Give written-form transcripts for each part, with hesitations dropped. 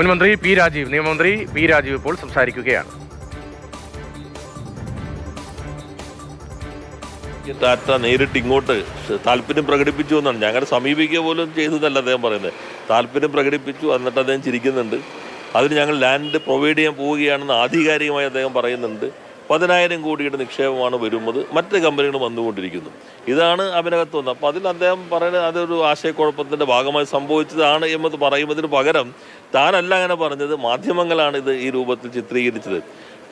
മുൻമന്ത്രി പി രാജീവ് നിയമമന്ത്രി പി രാജീവ് ഇപ്പോൾ സംസാരിക്കുകയാണ്. ടാറ്റ നേരിട്ട് ഇങ്ങോട്ട് താല്പര്യം പ്രകടിപ്പിച്ചു എന്നാണ്. ഞങ്ങൾ സമീപിക്കുക പോലും ചെയ്തതല്ല അദ്ദേഹം പറയുന്നത്. താല്പര്യം പ്രകടിപ്പിച്ചു, എന്നിട്ട് അദ്ദേഹം ചിരിക്കുന്നുണ്ട്. അതിന് ഞങ്ങൾ ലാൻഡ് പ്രൊവൈഡ് ചെയ്യാൻ പോവുകയാണെന്ന് ആധികാരികമായി അദ്ദേഹം പറയുന്നുണ്ട്. 10,000 കോടിയുടെ നിക്ഷേപമാണ് വരുന്നത്, മറ്റ് കമ്പനികൾ വന്നുകൊണ്ടിരിക്കുന്നു. ഇതാണ് അതിനകത്ത് വന്നത്. അപ്പോൾ അതിൽ അദ്ദേഹം പറയുന്നത് അതൊരു ആശയക്കുഴപ്പത്തിൻ്റെ ഭാഗമായി സംഭവിച്ചതാണ് എന്ന് പറയുന്നതിന് പകരം താനല്ല അങ്ങനെ പറഞ്ഞത്, മാധ്യമങ്ങളാണ് ഇത് ഈ രൂപത്തിൽ ചിത്രീകരിച്ചത്.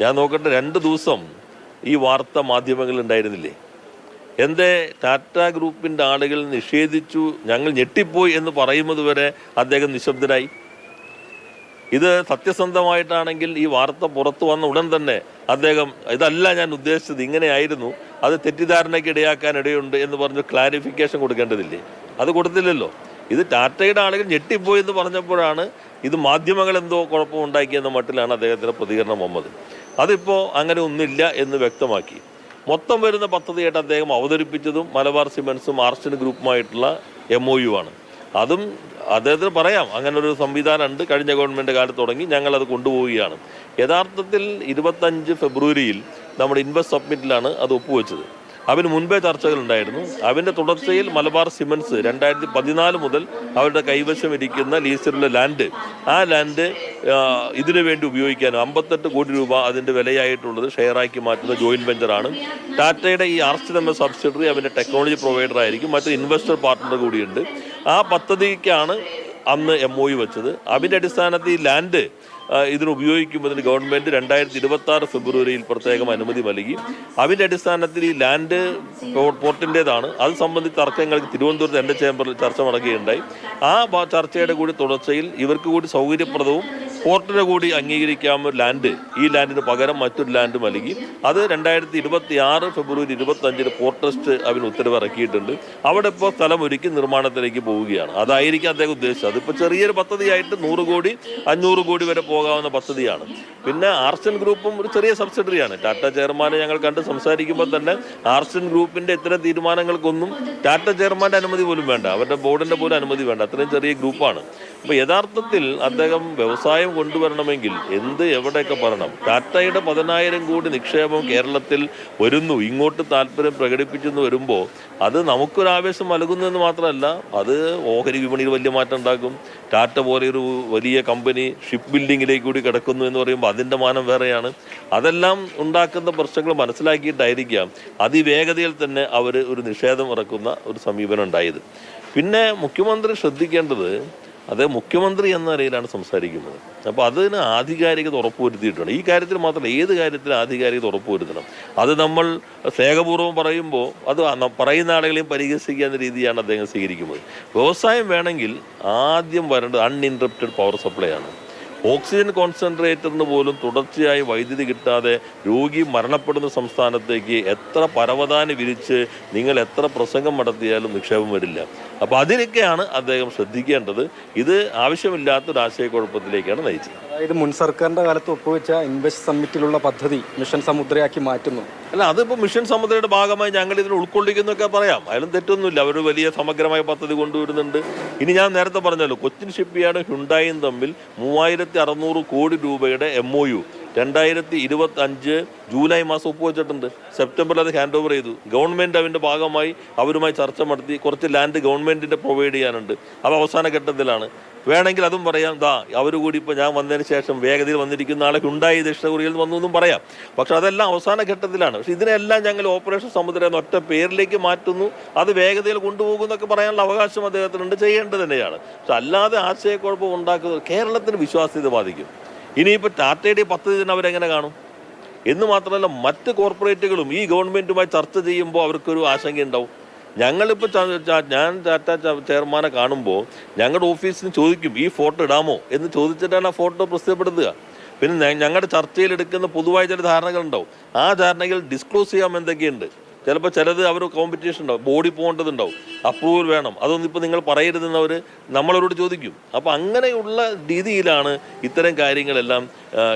ഞാൻ നോക്കട്ടെ, 2 ദിവസം ഈ വാർത്ത മാധ്യമങ്ങളിൽ ഉണ്ടായിരുന്നില്ലേ? എന്തേ ടാറ്റ ഗ്രൂപ്പിൻ്റെ ആളുകൾ നിഷേധിച്ചു, ഞങ്ങൾ ഞെട്ടിപ്പോയി എന്ന് പറയുന്നത് വരെ അദ്ദേഹം നിശബ്ദനായി? ഇത് സത്യസന്ധമായിട്ടാണെങ്കിൽ ഈ വാർത്ത പുറത്തു വന്ന ഉടൻ തന്നെ അദ്ദേഹം ഇതല്ല ഞാൻ ഉദ്ദേശിച്ചത്, ഇങ്ങനെയായിരുന്നു, അത് തെറ്റിദ്ധാരണയ്ക്ക് ഇടയാക്കാൻ ഇടയുണ്ട് എന്ന് പറഞ്ഞ് ക്ലാരിഫിക്കേഷൻ കൊടുക്കേണ്ടതില്ലേ? അത് കൊടുത്തില്ലല്ലോ. ഇത് ടാറ്റയുടെ ആളുകൾ ഞെട്ടിപ്പോയി എന്ന് പറഞ്ഞപ്പോഴാണ് ഇത് മാധ്യമങ്ങൾ എന്തോ കുഴപ്പമുണ്ടാക്കിയെന്ന മട്ടിലാണ് അദ്ദേഹത്തിൻ്റെ പ്രതികരണം വന്നത്. അതിപ്പോൾ അങ്ങനെ ഒന്നുമില്ല എന്ന് വ്യക്തമാക്കി. മൊത്തം വരുന്ന പദ്ധതിയായിട്ട് അദ്ദേഹം അവതരിപ്പിച്ചതും മലബാർ സിമൻസും ആർച്ചൻ ഗ്രൂപ്പുമായിട്ടുള്ള MOU ആണ്. അതും അദ്ദേഹത്തിന് പറയാം, അങ്ങനൊരു സംവിധാനം ഉണ്ട്, കഴിഞ്ഞ ഗവൺമെൻറ് കാലത്ത് തുടങ്ങി, ഞങ്ങളത് കൊണ്ടുപോവുകയാണ്. യഥാർത്ഥത്തിൽ 25 ഫെബ്രുവരിയിൽ നമ്മുടെ ഇൻവെസ്റ്റ് സബ്മിറ്റിലാണ് അത് ഒപ്പുവെച്ചത്. അതിന് മുൻപേ ചർച്ചകളുണ്ടായിരുന്നു. അതിൻ്റെ തുടർച്ചയിൽ മലബാർ സിമൻസ് 2014 മുതൽ അവരുടെ കൈവശം ഇരിക്കുന്ന ലീസിലുള്ള ലാൻഡ്, ആ ലാൻഡ് ഇതിനു വേണ്ടി ഉപയോഗിക്കാനും 58 കോടി രൂപ അതിൻ്റെ വിലയായിട്ടുള്ളത് ഷെയറാക്കി മാറ്റുന്ന ജോയിൻറ്റ് വെഞ്ചറാണ്. ടാറ്റയുടെ ഈ ആർച്ചൻ എന്ന സബ്സിഡറി അതിൻ്റെ ടെക്നോളജി പ്രൊവൈഡർ ആയിരിക്കും, മറ്റൊരു ഇൻവെസ്റ്റർ പാർട്ട്ണർ കൂടിയുണ്ട്. ആ പദ്ധതിക്കാണ് അന്ന് MOU വെച്ചത്. അതിൻ്റെ അടിസ്ഥാനത്തിൽ ഈ ലാൻഡ് ഇതിന് ഉപയോഗിക്കുമ്പോൾ ഗവൺമെൻറ് 2026 ഫെബ്രുവരിയിൽ പ്രത്യേകം അനുമതി നൽകി. അതിൻ്റെ അടിസ്ഥാനത്തിൽ ഈ ലാൻഡ് പോർട്ടിൻ്റേതാണ്. അത് സംബന്ധിച്ച് തർക്കങ്ങൾക്ക് തിരുവനന്തപുരത്ത് എൻ്റെ ചേംബറിൽ ചർച്ച നടക്കുകയുണ്ടായി. ആ ചർച്ചയുടെ കൂടി തുടർച്ചയിൽ ഇവർക്ക് കൂടി സൗകര്യപ്രദവും പോർട്ടിനെ കൂടി അംഗീകരിക്കാവുന്ന ലാൻഡ്, ഈ ലാൻഡിന് പകരം മറ്റൊരു ലാൻഡ് നൽകി. അത് 2026 ഫെബ്രുവരി 25 പോർട്ട് ട്രസ്റ്റ് അതിന് ഉത്തരവ് ഇറക്കിയിട്ടുണ്ട്. അവിടെ ഇപ്പോൾ സ്ഥലമൊരുക്കി നിർമ്മാണത്തിലേക്ക് പോവുകയാണ്. അതായിരിക്കും അദ്ദേഹം ഉദ്ദേശിച്ചത്. അതിപ്പോൾ ചെറിയൊരു പദ്ധതിയായിട്ട് 100 കോടി 500 കോടി വരെ പോകാവുന്ന പദ്ധതിയാണ്. പിന്നെ ആർച്ചൻ ഗ്രൂപ്പും ഒരു ചെറിയ സബ്സിഡറിയാണ്. ടാറ്റ ചെയർമാനെ ഞങ്ങൾ കണ്ട് സംസാരിക്കുമ്പോൾ തന്നെ ആർച്ചൻ ഗ്രൂപ്പിൻ്റെ ഇത്തരം തീരുമാനങ്ങൾക്കൊന്നും ടാറ്റ ചെയർമാൻ്റെ അനുമതി പോലും വേണ്ട, അവരുടെ ബോർഡിൻ്റെ പോലും അനുമതി വേണ്ട, അത്രയും ചെറിയ ഗ്രൂപ്പാണ്. അപ്പോൾ യഥാർത്ഥത്തിൽ അദ്ദേഹം വ്യവസായം കൊണ്ടുവരണമെങ്കിൽ എവിടെയൊക്കെ പറയണം. ടാറ്റയുടെ 10,000 കോടി നിക്ഷേപം കേരളത്തിൽ വരുന്നു, ഇങ്ങോട്ട് താല്പര്യം പ്രകടിപ്പിച്ചെന്ന് വരുമ്പോൾ അത് നമുക്കൊരാവേശം നൽകുന്നതെന്ന് മാത്രമല്ല, അത് ഓഹരി വിപണിയിൽ വലിയ മാറ്റം ഉണ്ടാക്കും. ടാറ്റ പോലെയൊരു വലിയ കമ്പനി ഷിപ്പ് ബിൽഡിങ്ങിലേക്ക് കൂടി കിടക്കുന്നു എന്ന് പറയുമ്പോൾ അതിൻ്റെ മാനം വേറെയാണ്. അതെല്ലാം ഉണ്ടാക്കുന്ന പ്രശ്നങ്ങൾ മനസ്സിലാക്കിയിട്ടായിരിക്കാം അതിവേഗതയിൽ തന്നെ അവർ ഒരു നിഷേധം ഇറക്കുന്ന ഒരു സമീപനം ഉണ്ടായത്. പിന്നെ മുഖ്യമന്ത്രി ശ്രദ്ധിക്കേണ്ടത്, അത് മുഖ്യമന്ത്രി എന്ന നിലയിലാണ് സംസാരിക്കുന്നത്. അപ്പോൾ അതിന് ആധികാരികത ഉറപ്പുവരുത്തിയിട്ടുണ്ട്. ഈ കാര്യത്തിൽ മാത്രമല്ല, ഏത് കാര്യത്തിലും ആധികാരികത ഉറപ്പുവരുത്തണം. അത് നമ്മൾ സ്നേഹപൂർവ്വം പറയുമ്പോൾ അത് പറയുന്ന ആളുകളെയും പരിഹസിക്കുന്ന രീതിയാണ് അദ്ദേഹം സ്വീകരിക്കുന്നത്. വ്യവസായം വേണമെങ്കിൽ ആദ്യം വരേണ്ടത് അൺഇൻറ്ററപ്റ്റഡ് പവർ സപ്ലൈ ആണ്. ഓക്സിജൻ കോൺസെൻട്രേറ്ററിന് പോലും തുടർച്ചയായി വൈദ്യുതി കിട്ടാതെ രോഗി മരണപ്പെടുന്ന സംസ്ഥാനത്തേക്ക് എത്ര പരവതാനി വിരിച്ച് നിങ്ങൾ എത്ര പ്രസംഗം നടത്തിയാലും നിക്ഷേപം വരില്ല. അപ്പോൾ അതിനൊക്കെയാണ് അദ്ദേഹം ശ്രദ്ധിക്കേണ്ടത്. ഇത് ആവശ്യമില്ലാത്തൊരു ആശയക്കുഴപ്പത്തിലേക്കാണ് നയിച്ചത്. അതായത് മുൻ സർക്കാരിൻ്റെ കാലത്ത് ഒപ്പുവെച്ച ഇൻവെസ്റ്റ് സമ്മിറ്റിലുള്ള പദ്ധതി മിഷൻ സമുദ്രയാക്കി മാറ്റുന്നു. അല്ല, അതിപ്പോൾ മിഷൻ സമുദ്രയുടെ ഭാഗമായി ഞങ്ങൾ ഇതിന് ഉൾക്കൊള്ളിക്കുന്നൊക്കെ പറയാം, അതിലും തെറ്റൊന്നുമില്ല. അവർ വലിയ സമഗ്രമായ പദ്ധതി കൊണ്ടുവരുന്നുണ്ട്. ഇനി ഞാൻ നേരത്തെ പറഞ്ഞല്ലോ, കൊച്ചിൻ ഷിപ്പ്യാർഡും ഹ്യുണ്ടായും തമ്മിൽ 3600 കോടി രൂപയുടെ MOU 2025 ജൂലൈ മാസം ഒപ്പുവെച്ചിട്ടുണ്ട്. സെപ്റ്റംബറിൽ അത് ഹാൻഡ് ഓവർ ചെയ്തു. ഗവൺമെൻറ് അതിൻ്റെ ഭാഗമായി അവരുമായി ചർച്ച നടത്തി കുറച്ച് ലാൻഡ് ഗവൺമെൻറ്റിൻ്റെ പ്രൊവൈഡ് ചെയ്യാനുണ്ട്. അത് അവസാന ഘട്ടത്തിലാണ്. വേണമെങ്കിൽ അതും പറയാം, അവർ കൂടി ഇപ്പോൾ ഞാൻ വന്നതിന് ശേഷം വേഗതയിൽ വന്നിരിക്കുന്ന ആളെ ഹ്യുണ്ടായി ദക്ഷിണ കൊറിയയിൽ വന്നു എന്നും പറയാം. പക്ഷെ അതെല്ലാം അവസാന ഘട്ടത്തിലാണ്. പക്ഷെ ഇതിനെല്ലാം ഞങ്ങൾ ഓപ്പറേഷൻ സമുദ്ര എന്ന ഒറ്റ പേരിലേക്ക് മാറ്റുന്നു, അത് വേഗതയിൽ കൊണ്ടുപോകുന്നൊക്കെ പറയാനുള്ള അവകാശം അദ്ദേഹത്തിനുണ്ട്, ചെയ്യേണ്ടത് തന്നെയാണ്. പക്ഷെ അല്ലാതെ ആശയക്കുഴപ്പം ഉണ്ടാക്കുന്നത് കേരളത്തിന് വിശ്വാസ്യത ബാധിക്കും. ഇനിയിപ്പോൾ ടാറ്റയുടെ പദ്ധതി തന്നെ അവരെങ്ങനെ കാണും എന്ന് മാത്രമല്ല, മറ്റ് കോർപ്പറേറ്റുകളും ഈ ഗവൺമെൻറ്റുമായി ചർച്ച ചെയ്യുമ്പോൾ അവർക്കൊരു ആശങ്കയുണ്ടാവും. ഞങ്ങളിപ്പോൾ ഞാൻ ടാറ്റ ചെയർമാനെ കാണുമ്പോൾ ഞങ്ങളുടെ ഓഫീസിന് ചോദിക്കും, ഈ ഫോട്ടോ ഇടാമോ എന്ന് ചോദിച്ചിട്ടാണ് ആ ഫോട്ടോ പ്രസിദ്ധപ്പെടുത്തുക. പിന്നെ ഞങ്ങളുടെ ചർച്ചയിലെടുക്കുന്ന പൊതുവായ ചില ധാരണകളുണ്ടാവും. ആ ധാരണകൾ ഡിസ്ക്ലോസ് ചെയ്യാൻ എന്തൊക്കെയുണ്ട്. ചിലപ്പോൾ ചിലത് അവർ കോമ്പറ്റീഷൻ ഉണ്ടാവും, ബോഡി പോകേണ്ടതുണ്ടാവും. അപ്രൂവൽ വേണം, അതൊന്നും ഇപ്പോൾ നിങ്ങൾ പറയരുതെന്നവർ നമ്മളവരോട് ചോദിക്കും. അപ്പോൾ അങ്ങനെയുള്ള രീതിയിലാണ് ഇത്തരം കാര്യങ്ങളെല്ലാം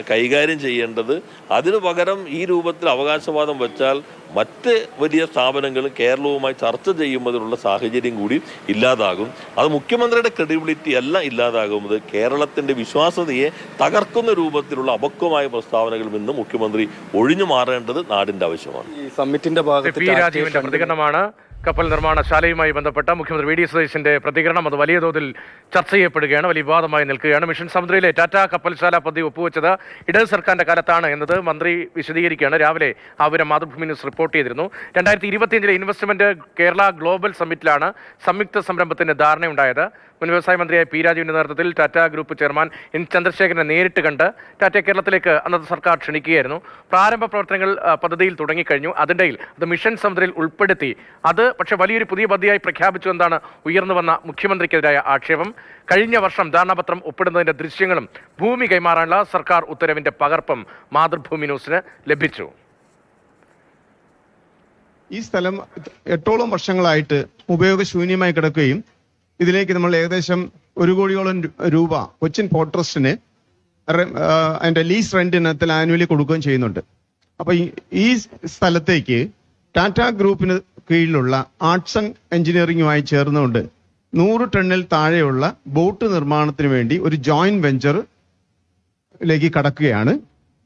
കൈകാര്യം ചെയ്യേണ്ടത്. അതിനു പകരം ഈ രൂപത്തിൽ അവകാശവാദം വെച്ചാൽ മറ്റ് വലിയ സ്ഥാപനങ്ങൾ കേരളവുമായി ചർച്ച ചെയ്യുന്നതിനുള്ള സാഹചര്യം കൂടി ഇല്ലാതാകും. അത് മുഖ്യമന്ത്രിയുടെ ക്രെഡിബിലിറ്റി അല്ല ഇല്ലാതാകുന്നത്, കേരളത്തിൻ്റെ വിശ്വാസ്യതയെ തകർക്കുന്ന രൂപത്തിലുള്ള അപക്വമായ പ്രസ്താവനകളിൽ നിന്ന് മുഖ്യമന്ത്രി ഒഴിഞ്ഞു മാറേണ്ടത് നാടിൻ്റെ ആവശ്യമാണ്. ഈ സമ്മിറ്റിന്റെ ഭാഗത്ത് പി രാജീവിന്റെ പ്രതികരണമാണ്. കപ്പൽ നിർമ്മാണശാലയുമായി ബന്ധപ്പെട്ട മുഖ്യമന്ത്രി വി ഡി സതീശന്റെ പ്രതികരണം അത് വലിയ തോതിൽ ചർച്ച ചെയ്യപ്പെടുകയാണ്, വലിയ വിവാദമായി നിൽക്കുകയാണ്. മിഷൻ സമുദ്രയിലെ ടാറ്റ കപ്പൽശാല പദ്ധതി ഒപ്പുവെച്ചത് ഇടത് സർക്കാരിന്റെ കാലത്താണ് എന്നത് മന്ത്രി വിശദീകരിക്കുകയാണ്. രാവിലെ ആ വിവരം മാതൃഭൂമി ന്യൂസ് റിപ്പോർട്ട് ചെയ്തിരുന്നു. 2025 ഇൻവെസ്റ്റ്മെന്റ് കേരള ഗ്ലോബൽ സമ്മിറ്റിലാണ് സംയുക്ത സംരംഭത്തിന് ധാരണയുണ്ടായത്. മുൻ വ്യവസായ മന്ത്രിയായ പി രാജീവിന്റെ നേതൃത്വത്തിൽ ടാറ്റ ഗ്രൂപ്പ് ചെയർമാൻ എൻ ചന്ദ്രശേഖരനെ നേരിട്ട് കണ്ട് ടാറ്റ കേരളത്തിലേക്ക് അന്നത്തെ സർക്കാർ ക്ഷണിക്കുകയായിരുന്നു. പ്രാരംഭ പ്രവർത്തനങ്ങൾ പദ്ധതിയിൽ തുടങ്ങിക്കഴിഞ്ഞു. അതിനിടയിൽ അത് മിഷൻ സമുദ്രയിൽ ഉൾപ്പെടുത്തി. അത് പക്ഷേ വലിയൊരു പുതിയ പദ്ധതിയായി പ്രഖ്യാപിച്ചു എന്നാണ് ഉയർന്നു വന്ന മുഖ്യമന്ത്രിക്കെതിരായ ആക്ഷേപം. കഴിഞ്ഞ വർഷം ധാരണാപത്രം ഒപ്പിടുന്നതിന്റെ ദൃശ്യങ്ങളും ഭൂമി കൈമാറാനുള്ള സർക്കാർ ഉത്തരവിന്റെ പകർപ്പും മാതൃഭൂമി ന്യൂസിന് ലഭിച്ചു. ഈ സ്ഥലം 8ഓളം വർഷങ്ങളായിട്ട് ഉപയോഗശൂന്യമായി കിടക്കുകയും ഇതിലേക്ക് നമ്മൾ ഏകദേശം 1 കോടിയോളം രൂപ കൊച്ചിൻ പോർട്ട് ട്രസ്റ്റിന് അതിന്റെ ലീസ് റെന്റിനത്തിൽ ആനുവലി കൊടുക്കുകയും ചെയ്യുന്നുണ്ട്. അപ്പൊ ഈ സ്ഥലത്തേക്ക് ടാറ്റ ഗ്രൂപ്പിന് കീഴിലുള്ള ആർട്സ് ആൻഡ് എഞ്ചിനീയറിംഗുമായി ചേർന്നുകൊണ്ട് 100 ടണ്ണിൽ താഴെയുള്ള ബോട്ട് നിർമ്മാണത്തിന് വേണ്ടി ഒരു ജോയിന്റ് വെഞ്ചറിലേക്ക് കടക്കുകയാണ്.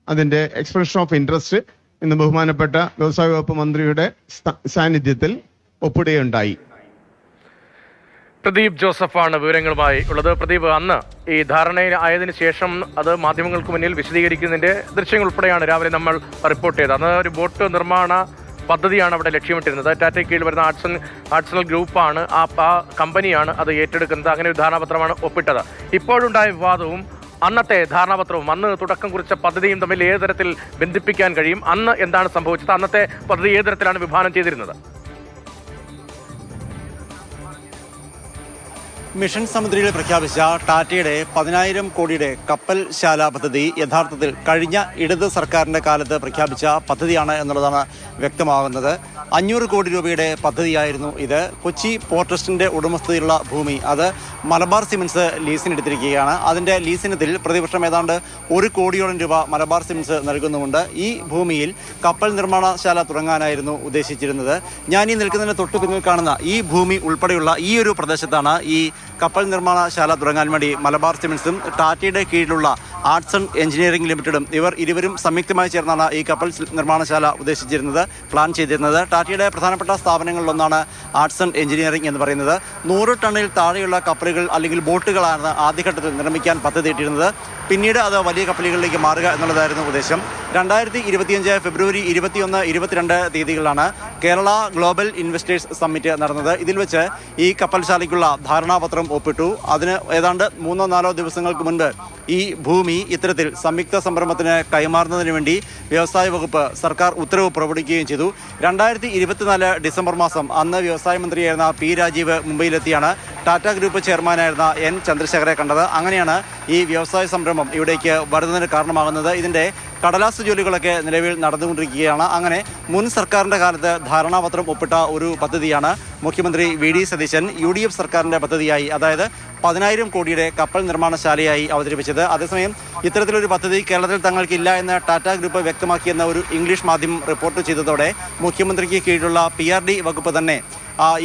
അതിന്റെ എക്സ്പ്രഷൻ ഓഫ് ഇൻട്രസ്റ്റ് ഇന്ന് ബഹുമാനപ്പെട്ട വ്യവസായ വകുപ്പ് മന്ത്രിയുടെ സാന്നിധ്യത്തിൽ ഒപ്പിടുകയുണ്ടായി. പ്രദീപ് ജോസഫാണ് വിവരങ്ങളുമായി ഉള്ളത്. പ്രദീപ്, അന്ന് ഈ ധാരണയായതിനു ശേഷം അത് മാധ്യമങ്ങൾക്ക് മുന്നിൽ വിശദീകരിക്കുന്നതിന്റെ ദൃശ്യങ്ങൾ ഉൾപ്പെടെയാണ് രാവിലെ നമ്മൾ റിപ്പോർട്ട് ചെയ്തത്. അന്ന് ഒരു ബോട്ട് നിർമ്മാണ പദ്ധതിയാണ് അവിടെ ലക്ഷ്യമിട്ടിരുന്നത്. ടാറ്റ കീഴിൽ വരുന്ന ആർട്സണൽ ഗ്രൂപ്പാണ്, ആ കമ്പനിയാണ് അത് ഏറ്റെടുക്കുന്നത്. അങ്ങനെ ഒരു ധാരണാപത്രമാണ് ഒപ്പിട്ടത്. ഇപ്പോഴുണ്ടായ വിവാദവും അന്നത്തെ ധാരണാപത്രവും അന്ന് തുടക്കം കുറിച്ച പദ്ധതിയും തമ്മിൽ ഏത് തരത്തിൽ ബന്ധിപ്പിക്കാൻ കഴിയും? അന്ന് എന്താണ് സംഭവിച്ചത്? അന്നത്തെ പദ്ധതി ഏത് തരത്തിലാണ് വിഭാവനം ചെയ്തിരുന്നത്? മിഷൻ സമുദ്രയിൽ പ്രഖ്യാപിച്ച ടാറ്റയുടെ 10,000 കോടിയുടെ കപ്പൽശാല പദ്ധതി യഥാർത്ഥത്തിൽ കഴിഞ്ഞ ഇടത് സർക്കാരിൻ്റെ കാലത്ത് പ്രഖ്യാപിച്ച പദ്ധതിയാണ് എന്നുള്ളതാണ് വ്യക്തമാകുന്നത്. 500 കോടി രൂപയുടെ പദ്ധതിയായിരുന്നു ഇത്. കൊച്ചി പോർട്ട് ട്രസ്റ്റിൻ്റെ ഉടമസ്ഥതയിലുള്ള ഭൂമി അത് മലബാർ സിമൻസ് ലീസിനെടുത്തിരിക്കുകയാണ്. അതിൻ്റെ ലീസിനത്തിൽ പ്രതിവർഷം ഏതാണ്ട് 1 കോടിയോളം രൂപ മലബാർ സിമൻസ് നൽകുന്നുമുണ്ട്. ഈ ഭൂമിയിൽ കപ്പൽ നിർമ്മാണശാല തുടങ്ങാനായിരുന്നു ഉദ്ദേശിച്ചിരുന്നത്. ഞാൻ ഈ നിൽക്കുന്നതിന് തൊട്ടു പിന്നിൽ കാണുന്ന ഈ ഭൂമി ഉൾപ്പെടെയുള്ള ഈ ഒരു പ്രദേശത്താണ് ഈ കപ്പൽ നിർമ്മാണശാല തുടങ്ങാൻ വേണ്ടി മലബാർ സിമൻസും ടാറ്റയുടെ കീഴിലുള്ള ആർട്സ് ആൻഡ് എഞ്ചിനീയറിംഗ് ലിമിറ്റഡും ഇരുവരും സംയുക്തമായി ചേർന്നാണ് ഈ കപ്പൽ നിർമ്മാണശാല ഉദ്ദേശിച്ചിരുന്നത്, പ്ലാൻ ചെയ്തിരുന്നത്. ടാറ്റയുടെ പ്രധാനപ്പെട്ട സ്ഥാപനങ്ങളിലൊന്നാണ് ആർട്സ് ആൻഡ് എഞ്ചിനീയറിംഗ് എന്ന് പറയുന്നത്. 100 ടണ്ണിൽ താഴെയുള്ള കപ്പലുകൾ അല്ലെങ്കിൽ ബോട്ടുകളാണ് ആദ്യഘട്ടത്തിൽ നിർമ്മിക്കാൻ പദ്ധതിയിട്ടിരുന്നത്. പിന്നീട് അത് വലിയ കപ്പലുകളിലേക്ക് മാറുക എന്നുള്ളതായിരുന്നു ഉദ്ദേശം. 2025 ഫെബ്രുവരി 21, 22 തീയതികളിലാണ് കേരള ഗ്ലോബൽ ഇൻവെസ്റ്റേഴ്സ് സമ്മിറ്റ് നടന്നത്. ഇതിൽ വെച്ച് ഈ കപ്പൽശാലയ്ക്കുള്ള ധാരണാപത്രം ഒപ്പിട്ടു. അതിന് ഏതാണ്ട് 3-4 ദിവസങ്ങൾക്ക് മുൻപ് ഈ ഭൂമി ഇത്തരത്തിൽ സംയുക്ത സംരംഭത്തിന് കൈമാറുന്നതിന് വേണ്ടി വ്യവസായ വകുപ്പ് സർക്കാർ ഉത്തരവ് പുറപ്പെടുവിക്കുകയും ചെയ്തു. 2024 ഡിസംബർ മാസം അന്ന് വ്യവസായ മന്ത്രിയായിരുന്ന പി രാജീവ് മുംബൈയിലെത്തിയാണ് ടാറ്റ ഗ്രൂപ്പ് ചെയർമാനായിരുന്ന എൻ ചന്ദ്രശേഖരെ കണ്ടത്. അങ്ങനെയാണ് ഈ വ്യവസായ സംരംഭം ഇവിടേക്ക് വരുന്നതിന് കാരണമാകുന്നത്. ഇതിൻ്റെ കടലാസ് ജോലികളൊക്കെ നിലവിൽ നടന്നുകൊണ്ടിരിക്കുകയാണ്. അങ്ങനെ മുൻ സർക്കാരിൻ്റെ കാലത്ത് ധാരണാപത്രം ഒപ്പിട്ട ഒരു പദ്ധതിയാണ് മുഖ്യമന്ത്രി വി ഡി സതീശൻ UDF സർക്കാരിൻ്റെ പദ്ധതിയായി, അതായത് 10,000 കോടിയുടെ കപ്പൽ നിർമ്മാണശാലയായി അവതരിപ്പിച്ചത്. അതേസമയം ഇത്തരത്തിലൊരു പദ്ധതി കേരളത്തിൽ തങ്ങൾക്കില്ല എന്ന് ടാറ്റ ഗ്രൂപ്പ് വ്യക്തമാക്കിയെന്ന ഒരു ഇംഗ്ലീഷ് മാധ്യമം റിപ്പോർട്ട് ചെയ്തതോടെ മുഖ്യമന്ത്രിക്ക് കീഴിലുള്ള PRD വകുപ്പ് തന്നെ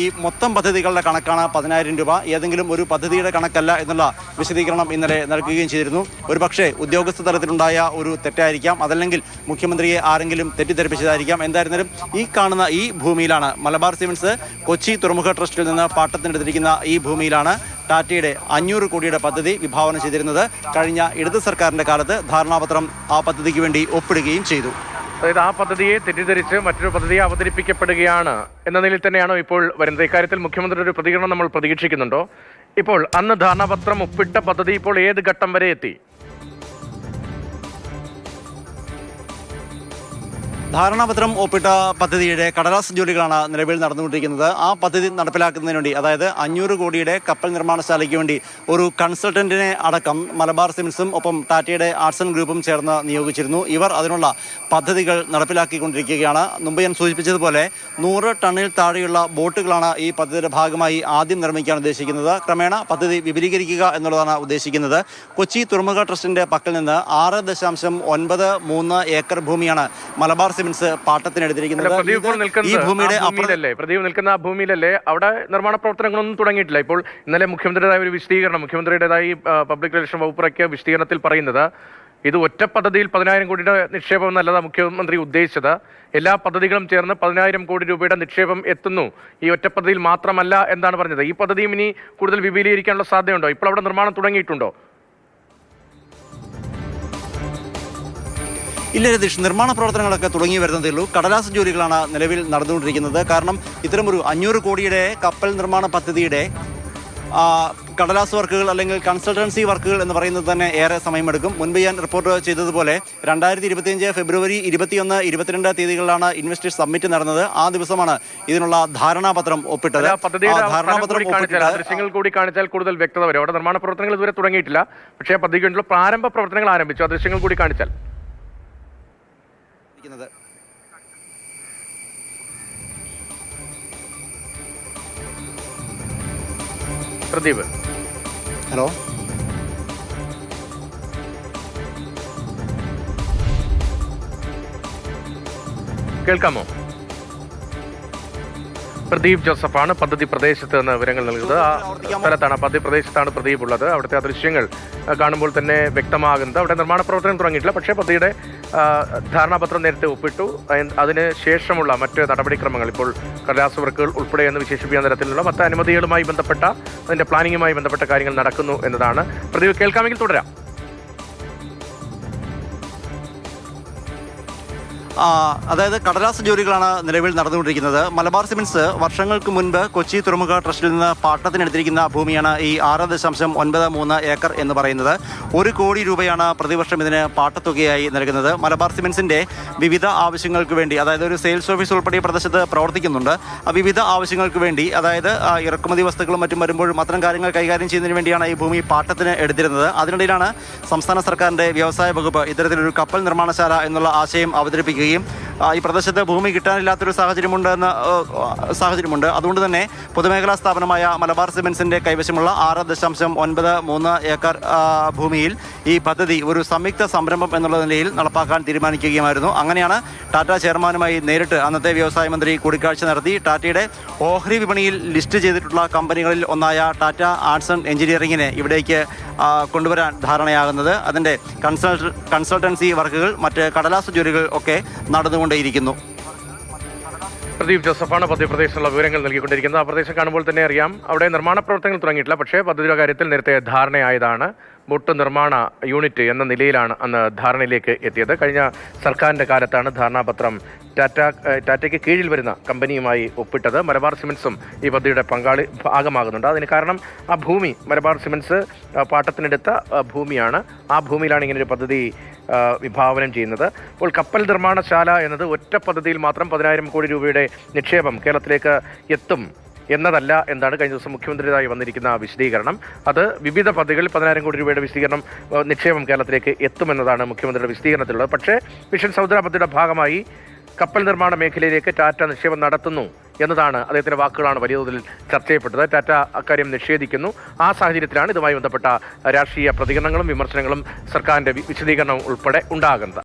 ഈ മൊത്തം പദ്ധതികളുടെ കണക്കാണ് 10,000 രൂപ, ഏതെങ്കിലും ഒരു പദ്ധതിയുടെ കണക്കല്ല എന്നുള്ള വിശദീകരണം ഇന്നലെ നൽകുകയും ചെയ്തിരുന്നു. ഒരുപക്ഷെ ഉദ്യോഗസ്ഥ തലത്തിലുണ്ടായ ഒരു തെറ്റായിരിക്കാം, അതല്ലെങ്കിൽ മുഖ്യമന്ത്രിയെ ആരെങ്കിലും തെറ്റിദ്ധരിപ്പിച്ചതായിരിക്കാം. എന്തായിരുന്നാലും ഈ കാണുന്ന ഈ ഭൂമിയിലാണ് മലബാർ സിമൻസ് കൊച്ചി തുറമുഖ ട്രസ്റ്റിൽ നിന്ന് പാട്ടത്തിനെടുത്തിരിക്കുന്ന ഈ ഭൂമിയിലാണ് ടാറ്റയുടെ 500 കോടിയുടെ പദ്ധതി വിഭാവനം ചെയ്തിരുന്നത്. കഴിഞ്ഞ ഇടത് സർക്കാരിൻ്റെ കാലത്ത് ധാരണാപത്രം ആ പദ്ധതിക്ക് വേണ്ടി ഒപ്പിടുകയും ചെയ്തു. അതായത് ആ പദ്ധതിയെ തെറ്റിദ്ധരിച്ച് മറ്റൊരു പദ്ധതിയെ അവതരിപ്പിക്കപ്പെടുകയാണ് എന്ന നിലയിൽ തന്നെയാണോ ഇപ്പോൾ വരുന്നത്? ഇക്കാര്യത്തിൽ മുഖ്യമന്ത്രിയുടെ ഒരു പ്രതികരണം നമ്മൾ പ്രതീക്ഷിക്കുന്നുണ്ടോ? ഇപ്പോൾ അന്ന് ധാരണാപത്രം ഒപ്പിട്ട പദ്ധതി ഇപ്പോൾ ഏത് ഘട്ടം വരെ എത്തി? ധാരണാപത്രം ഒപ്പിട്ട പദ്ധതിയുടെ കടലാസ് ജോലികളാണ് നിലവിൽ നടന്നുകൊണ്ടിരിക്കുന്നത്. ആ പദ്ധതി നടപ്പിലാക്കുന്നതിന് വേണ്ടി, അതായത് 500 കോടിയുടെ കപ്പൽ നിർമ്മാണശാലയ്ക്ക് വേണ്ടി ഒരു കൺസൾട്ടന്റിനെ അടക്കം മലബാർ സിമന്റ്സും ഒപ്പം ടാറ്റയുടെ ആർട്സ് ആൻഡ് ഗ്രൂപ്പും ചേർന്ന് നിയോഗിച്ചിരുന്നു. ഇവർ അതിനുള്ള പദ്ധതികൾ നടപ്പിലാക്കിക്കൊണ്ടിരിക്കുകയാണ്. മുമ്പ് ഞാൻ സൂചിപ്പിച്ചതുപോലെ 100 ടണ്ണിൽ താഴെയുള്ള ബോട്ടുകളാണ് ഈ പദ്ധതിയുടെ ഭാഗമായി ആദ്യം നിർമ്മിക്കാൻ ഉദ്ദേശിക്കുന്നത്. ക്രമേണ പദ്ധതി വിപുലീകരിക്കുക എന്നുള്ളതാണ് ഉദ്ദേശിക്കുന്നത്. കൊച്ചി തുറമുഖ ട്രസ്റ്റിന്റെ പക്കൽ നിന്ന് 6.93 ഏക്കർ ഭൂമിയാണ് മലബാർ സിമന്റ്സ് പാട്ടത്തിനെടുത്തിരിക്കുന്നത്. ഈ ഭൂമിയുടെ പ്രദീപ് നിൽക്കുന്ന ഭൂമിയിലല്ലേ അവിടെ നിർമ്മാണ പ്രവർത്തനങ്ങളൊന്നും തുടങ്ങിയിട്ടില്ല. ഇപ്പോൾ ഇന്നലെ മുഖ്യമന്ത്രിയുടേതായ ഒരു വിശദീകരണം, മുഖ്യമന്ത്രിയുടേതായി പബ്ലിക് റിലേഷൻ വകുപ്പിറക്കിയ വിശദീകരണത്തിൽ പറയുന്നത് ഇത് ഒറ്റ പദ്ധതിയിൽ 10,000 കോടിയുടെ നിക്ഷേപം എന്നല്ല മുഖ്യമന്ത്രി ഉദ്ദേശിച്ചത്. എല്ലാ പദ്ധതികളും ചേർന്ന് 10,000 കോടി രൂപയുടെ നിക്ഷേപം എത്തുന്നു, ഈ ഒറ്റ പദ്ധതിയിൽ മാത്രമല്ല എന്നാണ് പറഞ്ഞത്. ഈ പദ്ധതിയും ഇനി കൂടുതൽ വിപുലീകരിക്കാനുള്ള സാധ്യതയുണ്ടോ? ഇപ്പോൾ അവിടെ നിർമ്മാണം തുടങ്ങിയിട്ടുണ്ടോ? ഇല്ല രതീഷ്, നിർമ്മാണ പ്രവർത്തനങ്ങളൊക്കെ തുടങ്ങി വരുന്നതേ ഉള്ളൂ. കടലാസ് ജോലികളാണ് നിലവിൽ നടന്നുകൊണ്ടിരിക്കുന്നത്. കാരണം ഇത്തരമൊരു 500 കോടിയുടെ കപ്പൽ നിർമ്മാണ പദ്ധതിയുടെ കടലാസ് വർക്കുകൾ അല്ലെങ്കിൽ കൺസൾട്ടൻസി വർക്കുകൾ എന്ന് പറയുന്നത് തന്നെ ഏറെ സമയമെടുക്കും. മുൻപ് ഞാൻ റിപ്പോർട്ട് ചെയ്തതുപോലെ 2025 ഫെബ്രുവരി 21, 22 തീയതികളിലാണ് ഇൻവെസ്റ്റേഴ്സ് സമ്മിറ്റ് നടന്നത്. ആ ദിവസമാണ് ഇതിനുള്ള ധാരണാപത്രം ഒപ്പിട്ടത്. ദൃശ്യങ്ങൾ കൂടി കാണിച്ചാൽ കൂടുതൽ വ്യക്തത വരും. അവിടെ നിർമ്മാണ പ്രവർത്തനങ്ങൾ ഇതുവരെ തുടങ്ങിയിട്ടില്ല, പക്ഷേ പദ്ധതിക്ക് വേണ്ടിയുള്ള പ്രാരംഭ പ്രവർത്തനങ്ങൾ ആരംഭിച്ചു. ആ ദൃശ്യങ്ങൾ കൂടി കാണിച്ചാൽ പ്രദീപ്. ഹലോ, കേൾക്കാമോ? പ്രദീപ് ജോസഫാണ് പദ്ധതി പ്രദേശത്ത് നിന്ന് വിവരങ്ങൾ നൽകുന്നത്. ആ സ്ഥലത്താണ്, പദ്ധതി പ്രദേശത്താണ് പ്രദീപ് ഉള്ളത്. അവിടുത്തെ ആ ദൃശ്യങ്ങൾ കാണുമ്പോൾ തന്നെ വ്യക്തമാകുന്നത് അവിടെ നിർമ്മാണ പ്രവർത്തനം തുടങ്ങിയിട്ടില്ല, പക്ഷേ പദ്ധതിയുടെ ധാരണാപത്രം നേരത്തെ ഒപ്പിട്ടു. അതിന് ശേഷമുള്ള മറ്റ് നടപടിക്രമങ്ങൾ ഇപ്പോൾ കടലാസ് വർക്കുകൾ ഉൾപ്പെടെ എന്ന് വിശേഷിപ്പിക്കുന്ന തരത്തിലുള്ള മറ്റ് അനുമതികളുമായി ബന്ധപ്പെട്ട അതിൻ്റെ പ്ലാനിങ്ങുമായി ബന്ധപ്പെട്ട കാര്യങ്ങൾ നടക്കുന്നു എന്നതാണ്. പ്രദീപ് കേൾക്കാമെങ്കിൽ തുടരാം. അതായത് കടലാസ് ജോലികളാണ് നിലവിൽ നടന്നുകൊണ്ടിരിക്കുന്നത്. മലബാർ സിമന്റ്സ് വർഷങ്ങൾക്ക് മുൻപ് കൊച്ചി തുറമുഖ ട്രസ്റ്റിൽ നിന്ന് പാട്ടത്തിനെടുത്തിരിക്കുന്ന ഭൂമിയാണ് ഈ 6.93 ഏക്കർ എന്ന് പറയുന്നത്. 1 കോടി രൂപയാണ് പ്രതിവർഷം ഇതിന് പാട്ടത്തുകയായി നൽകുന്നത്. മലബാർ സിമന്റ്സിന്റെ വിവിധ ആവശ്യങ്ങൾക്ക് വേണ്ടി, അതായത് ഒരു സെയിൽസ് ഓഫീസ് ഉൾപ്പെടെ ഈ പ്രദേശത്ത് പ്രവർത്തിക്കുന്നുണ്ട്. വിവിധ ആവശ്യങ്ങൾക്ക് വേണ്ടി, അതായത് ഇറക്കുമതി വസ്തുക്കളും മറ്റും വരുമ്പോഴും അത്തരം കാര്യങ്ങൾ കൈകാര്യം ചെയ്യുന്നതിന് വേണ്ടിയാണ് ഈ ഭൂമി പാട്ടത്തിന് എടുത്തിരുന്നത്. അതിനിടയിലാണ് സംസ്ഥാന സർക്കാരിന്റെ വ്യവസായ വകുപ്പ് ഇത്തരത്തിലൊരു കപ്പൽ നിർമ്മാണശാല എന്നുള്ള ആശയം അവതരിപ്പിക്കുകയും ഈ പ്രദേശത്ത് ഭൂമി കിട്ടാനില്ലാത്തൊരു സാഹചര്യമുണ്ട്. അതുകൊണ്ട് തന്നെ പൊതുമേഖലാ സ്ഥാപനമായ മലബാർ സിമന്റ്സിന്റെ കൈവശമുള്ള 6.93 ഏക്കർ ഭൂമിയിൽ ഈ പദ്ധതി ഒരു സംയുക്ത സംരംഭം എന്നുള്ള നിലയിൽ നടപ്പാക്കാൻ തീരുമാനിക്കുകയുമായിരുന്നു. അങ്ങനെയാണ് ടാറ്റ ചെയർമാനുമായി നേരിട്ട് അന്നത്തെ വ്യവസായ മന്ത്രി കൂടിക്കാഴ്ച നടത്തി. ടാറ്റയുടെ ഓഹരി വിപണിയിൽ ലിസ്റ്റ് ചെയ്തിട്ടുള്ള കമ്പനികളിൽ ഒന്നായ ടാറ്റ ആർട്സ് ആൻഡ് എഞ്ചിനീയറിംഗിനെ ഇവിടേക്ക് കൊണ്ടുവരാൻ ധാരണയാകുന്നത്. അതിൻ്റെ കൺസൾട്ടൻസി വർക്കുകൾ, മറ്റ് കടലാസ് ജോലികൾ ഒക്കെ നടന്നുകൊണ്ടേയിരിക്കുന്നു. പ്രദീപ് ജോസഫാണ് പദ്ധതി പ്രദേശത്തുള്ള വിവരങ്ങൾ നൽകിക്കൊണ്ടിരിക്കുന്നത്. ആ പ്രദേശം കാണുമ്പോൾ തന്നെ അറിയാം അവിടെ നിർമ്മാണ പ്രവർത്തനങ്ങൾ തുടങ്ങിയിട്ടില്ല, പക്ഷേ പദ്ധതിയുടെ കാര്യത്തിൽ നേരത്തെ ധാരണയായതാണ്. ബോട്ട് നിർമ്മാണ യൂണിറ്റ് എന്ന നിലയിലാണ് അന്ന് ധാരണയിലേക്ക് എത്തിയത്. കഴിഞ്ഞ സർക്കാരിൻ്റെ കാലത്താണ് ധാരണാപത്രം ടാറ്റയ്ക്ക് കീഴിൽ വരുന്ന കമ്പനിയുമായി ഒപ്പിട്ടത്. മലബാർ സിമന്റ്സും ഈ പദ്ധതിയുടെ ഭാഗമാകുന്നുണ്ട്. അതിന് കാരണം ആ ഭൂമി മലബാർ സിമന്റ്സ് പാട്ടത്തിനെടുത്ത ഭൂമിയാണ്. ആ ഭൂമിയിലാണ് ഇങ്ങനൊരു പദ്ധതി വിഭാവനം ചെയ്യുന്നത്. അപ്പോൾ കപ്പൽ നിർമ്മാണശാല എന്നത് ഒറ്റ പദ്ധതിയിൽ മാത്രം 10,000 കോടി രൂപയുടെ നിക്ഷേപം കേരളത്തിലേക്ക് എത്തും എന്നതല്ല എന്നാണ് കഴിഞ്ഞ ദിവസം മുഖ്യമന്ത്രിയുടേതായി വന്നിരിക്കുന്ന വിശദീകരണം. അത് വിവിധ പദ്ധതികളിൽ 10,000 കോടി രൂപയുടെ നിക്ഷേപം കേരളത്തിലേക്ക് എത്തുമെന്നതാണ് മുഖ്യമന്ത്രിയുടെ വിശദീകരണത്തിലുള്ളത്. പക്ഷേ മിഷൻ സമുദ്ര പദ്ധതിയുടെ ഭാഗമായി കപ്പൽ നിർമ്മാണ മേഖലയിലേക്ക് ടാറ്റ നിക്ഷേപം നടത്തുന്നു എന്നതാണ് അദ്ദേഹത്തിൻ്റെ വാക്കുകളാണ് വലിയ തോതിൽ ചർച്ച ചെയ്യപ്പെട്ടത്. ടാറ്റ അക്കാര്യം നിഷേധിക്കുന്നു. ആ സാഹചര്യത്തിലാണ് ഇതുമായി ബന്ധപ്പെട്ട രാഷ്ട്രീയ പ്രതികരണങ്ങളും വിമർശനങ്ങളും സർക്കാരിൻ്റെ വിശദീകരണവും ഉൾപ്പെടെ ഉണ്ടാകുന്നത്.